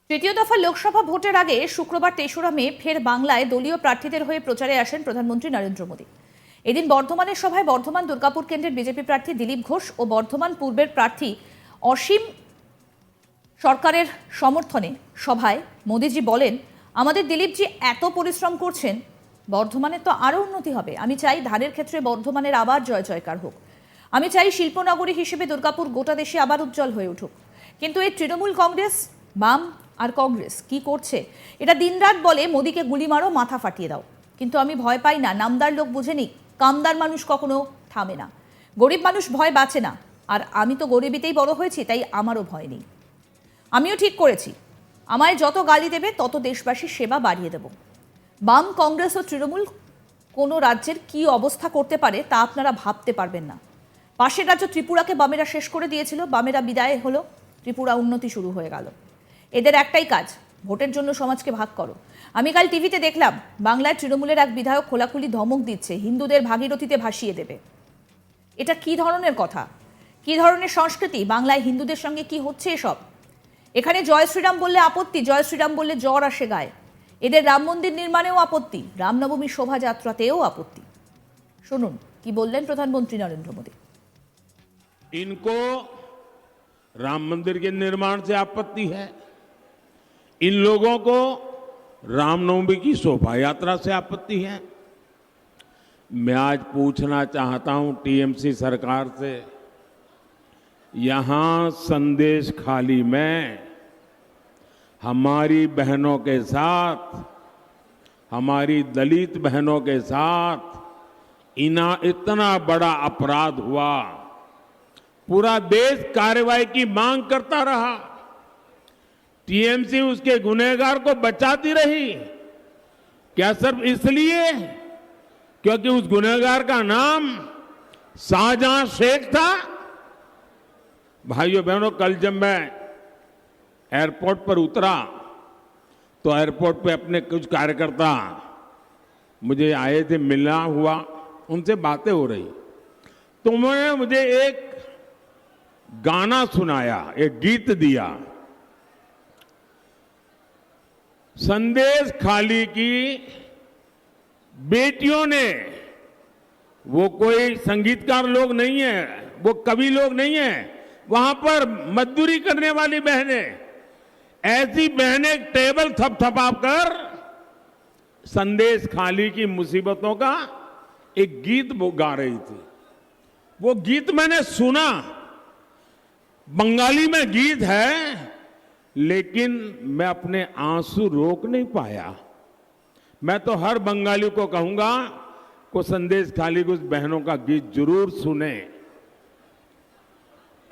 তৃতীয় দফা লোকসভা ভোটের আগে শুক্রবার ৩রা মে ফের বাংলায় দলীয় প্রার্থীদের হয়ে প্রচারে আসেন প্রধানমন্ত্রী নরেন্দ্র মোদী। এদিন বর্ধমানের সভায় বর্ধমান দুর্গাপুর কেন্দ্রের বিজেপি প্রার্থী দিলীপ ঘোষ ও বর্ধমান পূর্বের প্রার্থী অসীম সরকারের সমর্থনে সভায় মোদীজি বলেন, আমাদের দিলীপজি এত পরিশ্রম করছেন, বর্ধমানে তো আরও উন্নতি হবে। আমি চাই ধানের ক্ষেত্রে বর্ধমানের আবার জয় জয়কার হোক। আমি চাই শিল্পনগরী হিসেবে দুর্গাপুর গোটা দেশে আবার উজ্জ্বল হয়ে উঠুক। কিন্তু এই তৃণমূল কংগ্রেস, বাম আর কংগ্রেস কি করছে? এটা দিনরাত বলে মোদীকে গুলি মারো, মাথা ফাটিয়ে দাও। কিন্তু আমি ভয় পাই না, নামদার লোক বুঝে নি, কামদার মানুষ কখনো থামে না। গরিব মানুষ ভয় বাঁচে না, আর আমি তো গরিবিতেই বড় হয়েছি, তাই আমারও ভয় নেই। আমিও ঠিক করেছি, আমায় যত গালি দেবে তত দেশবাসীর সেবা বাড়িয়ে দেব। বাম, কংগ্রেস ও তৃণমূল কোনো রাজ্যের কি অবস্থা করতে পারে তা আপনারা ভাবতে পারবেন না। পাশের রাজ্য ত্রিপুরাকে বামেরা শেষ করে দিয়েছিল, বামেরা বিদায় হলো, ত্রিপুরা উন্নতি শুরু হয়ে গেল। এদের একটাই কাজ, ভোটের জন্য সমাজকে ভাগ করো। আমি কাল টিভিতে দেখলাম, বাংলায় তৃণমূলের এক বিধায়ক খোলাখুলি ধমক দিচ্ছে, হিন্দুদের ভাগীরথীতে ভাসিয়ে দেবে। এটা কি ধরনের কথা, কি ধরনের সংস্কৃতি? বাংলায় হিন্দুদের সঙ্গে কি হচ্ছে এসব? এখানে জয় শ্রীরাম বললে আপত্তি, জয় শ্রীরাম বললে জ্বর আসে গায়ে। এদের রাম মন্দির নির্মাণেও আপত্তি, রামনবমী শোভাযাত্রাতেও আপত্তি। শুনুন কি বললেন প্রধানমন্ত্রী নরেন্দ্র মোদী। इनको राम मंदिर के निर्माण से आपत्ति है, इन लोगों को रामनवमी की शोभा यात्रा से आपत्ति है। मैं आज पूछना चाहता हूं टीएमसी सरकार से, यहां संदेश खाली में हमारी बहनों के साथ, हमारी दलित बहनों के साथ इतना बड़ा अपराध हुआ, पूरा देश कार्रवाई की मांग करता रहा, टीएमसी उसके गुनहगार को बचाती रही। क्या सिर्फ इसलिए क्योंकि उस गुनहगार का नाम शाहजहां शेख था? भाइयों बहनों, कल जब मैं एयरपोर्ट पर उतरा तो एयरपोर्ट पे अपने कुछ कार्यकर्ता मुझे आए थे, मिलना हुआ, उनसे बातें हो रही, तो उन्होंने मुझे एक गाना सुनाया, एक गीत दिया। संदेश खाली की बेटियों ने, वो कोई संगीतकार लोग नहीं है, वो कवि लोग नहीं है, वहां पर मजदूरी करने वाली बहनें, ऐसी बहनें टेबल थपथपाकर कर संदेश खाली की मुसीबतों का एक गीत वो गा रही थी। वो गीत मैंने सुना, बंगाली में गीत है, लेकिन मैं अपने आंसू रोक नहीं पाया। मैं तो हर बंगाली को कहूंगा को संदेश खाली की उस बहनों का गीत जरूर सुने।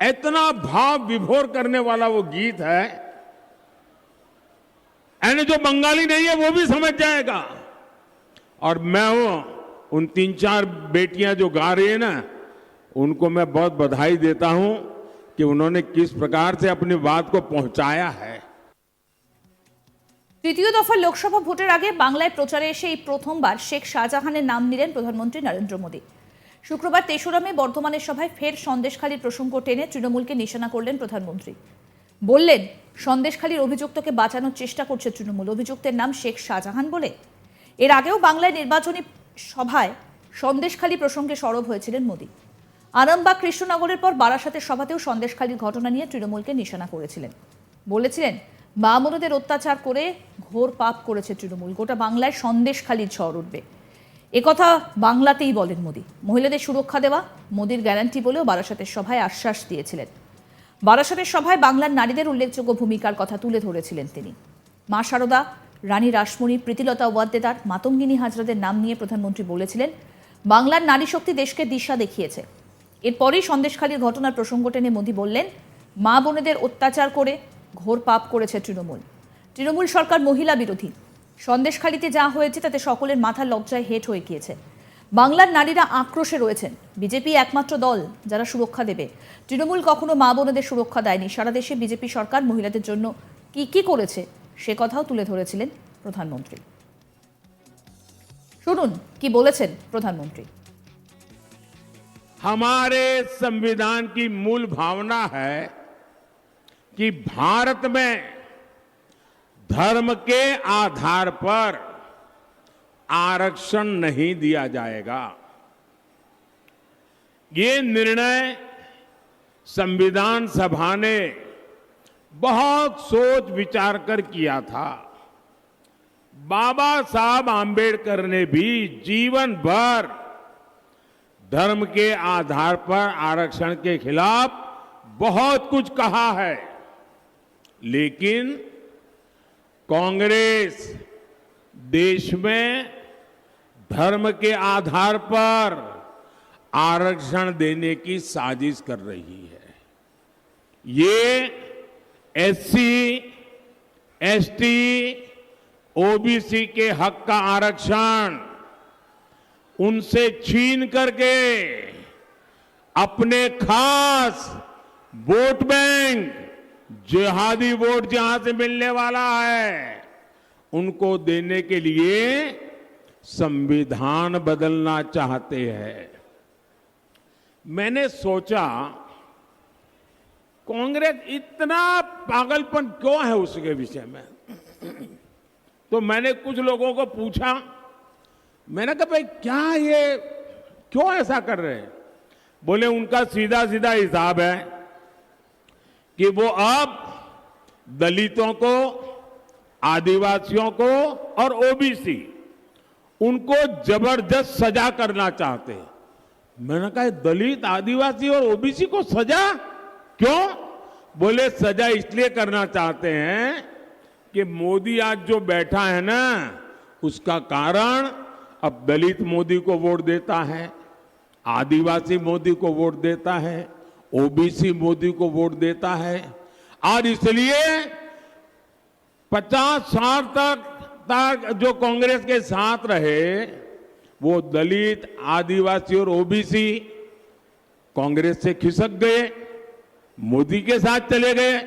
इतना भाव विभोर करने वाला वो गीत है, यानी जो बंगाली नहीं है वो भी समझ जाएगा। और मैं उन 3-4 बेटियां जो गा रही है ना, उनको मैं बहुत बधाई देता हूं कि उन्होंने किस प्रकार से अपनी बात को पहुंचाया है। তৃতীয় দফা লোকসভা ভোটের আগে বাংলায় প্রচারে এসে এই প্রথমবার শেখ শাহজাহানের নাম নিলেন প্রধানমন্ত্রী নরেন্দ্র মোদী। শুক্রবার ৩রা মে বর্ধমানের সভায় ফের সন্দেশখালীর প্রসঙ্গ টেনে তৃণমূলকে নিশানা করলেন প্রধানমন্ত্রী। বললেন, সন্দেশখালীর অভিযুক্তকে বাঁচানোর চেষ্টা করছে তৃণমূল, অভিযুক্তের নাম শেখ শাহজাহান বলে। এর আগেও বাংলায় নির্বাচনী সভায় সন্দেশখালী প্রসঙ্গে সরব হয়েছিলেন মোদী। আরামবাগ, কৃষ্ণনগরের পর বারাসাতের সভাতেও সন্দেশখালীর ঘটনা নিয়ে তৃণমূলকে নিশানা করেছিলেন। বলেছিলেন, বামনদের অত্যাচার করে ঘোর পাপ করেছে তৃণমূল, গোটা বাংলায় সন্দেশখালীর ঝড় উঠবে। একথা বাংলাতেই বলেন মোদী। মহিলাদের সুরক্ষা দেওয়া মোদীর গ্যারান্টি বলেও বারাসাতের সভায় আশ্বাস দিয়েছিলেন। বারাসাতের সভায় বাংলার নারীদের উল্লেখযোগ্য ভূমিকার কথা তুলে ধরেছিলেন তিনি। মা শারদা, রানী রাসমণি, প্রীতিলতা ওয়াদ্দেদার, মাতঙ্গিনী হাজরাদের নাম নিয়ে প্রধানমন্ত্রী বলেছিলেন, বাংলার নারী শক্তি দেশকে দিশা দেখিয়েছে। এরপরই সন্দেশখালীর ঘটনার প্রসঙ্গ টেনে মোদী বললেন, মা বোনেদের অত্যাচার করে ঘোর পাপ করেছে তৃণমূল। তৃণমূল সরকার মহিলা বিরোধী। সন্দেশখালীতে যা হয়েছে তাতে সকলের মাথা লজ্জায় হেঁট হয়ে গিয়েছে। বাংলার নারীরা আক্রোশে রয়েছেন। বিজেপি একমাত্র দল যারা সুরক্ষা দেবে। তৃণমূল কখনো মা বোনেদের সুরক্ষা দেয়নি। সারা দেশে বিজেপি সরকার মহিলাদের জন্য কি কি করেছে সে কথাও তুলে ধরেছিলেন প্রধানমন্ত্রী। শুনুন কি বলেছেন প্রধানমন্ত্রী। हमारे संविधान की मूल भावना है कि भारत में धर्म के आधार पर आरक्षण नहीं दिया जाएगा। ये निर्णय संविधान सभा ने बहुत सोच विचार कर किया था। बाबा साहब आंबेडकर ने भी जीवन भर धर्म के आधार पर आरक्षण के खिलाफ बहुत कुछ कहा है, लेकिन कांग्रेस देश में धर्म के आधार पर आरक्षण देने की साजिश कर रही है। ये एससी, एसटी, ओबीसी के हक का आरक्षण उनसे छीन करके अपने खास वोट बैंक, जिहादी वोट जहां से मिलने वाला है, उनको देने के लिए संविधान बदलना चाहते हैं। मैंने सोचा कांग्रेस इतना पागलपन क्यों है उसके विषय में। तो मैंने कुछ लोगों को पूछा, मैंने कहा भाई क्या ये क्यों ऐसा कर रहे हैं। बोले उनका सीधा सीधा हिसाब है कि वो अब दलितों को, आदिवासियों को और ओबीसी उनको जबरदस्त सजा करना चाहते हैं। मैंने कहा दलित, आदिवासी और ओबीसी को सजा क्यों? बोले सजा इसलिए करना चाहते हैं कि मोदी आज जो बैठा है ना, उसका कारण अब दलित मोदी को वोट देता है, आदिवासी मोदी को वोट देता है, ओबीसी मोदी को वोट देता है। और इसलिए 50 साल तक जो कांग्रेस के साथ रहे, वो दलित, आदिवासी और ओबीसी कांग्रेस से खिसक गए, मोदी के साथ चले गए,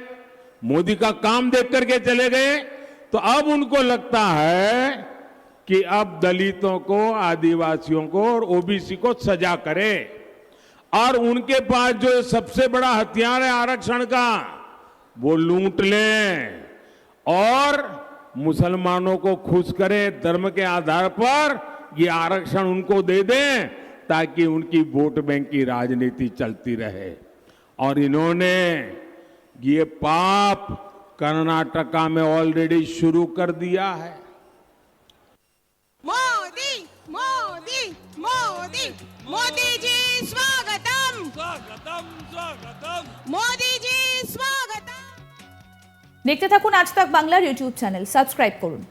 मोदी का काम देख करके चले गए। तो अब उनको लगता है कि अब दलितों को, आदिवासियों को और ओबीसी को सजा करे, और उनके पास जो सबसे बड़ा हथियार है आरक्षण का, वो लूट लें और मुसलमानों को खुश करें, धर्म के आधार पर ये आरक्षण उनको दे दें ताकि उनकी वोट बैंक की राजनीति चलती रहे। और इन्होंने ये पाप कर्नाटका में ऑलरेडी शुरू कर दिया है। मोदी मोदी मोदी मोदी जी स्वागतम स्वागतम स्वागतम मोदी जी स्वागतम। দেখতে থাকুন আজ তাক বাংলার ইউটিউব চ্যানেল, সাবস্ক্রাইব করুন।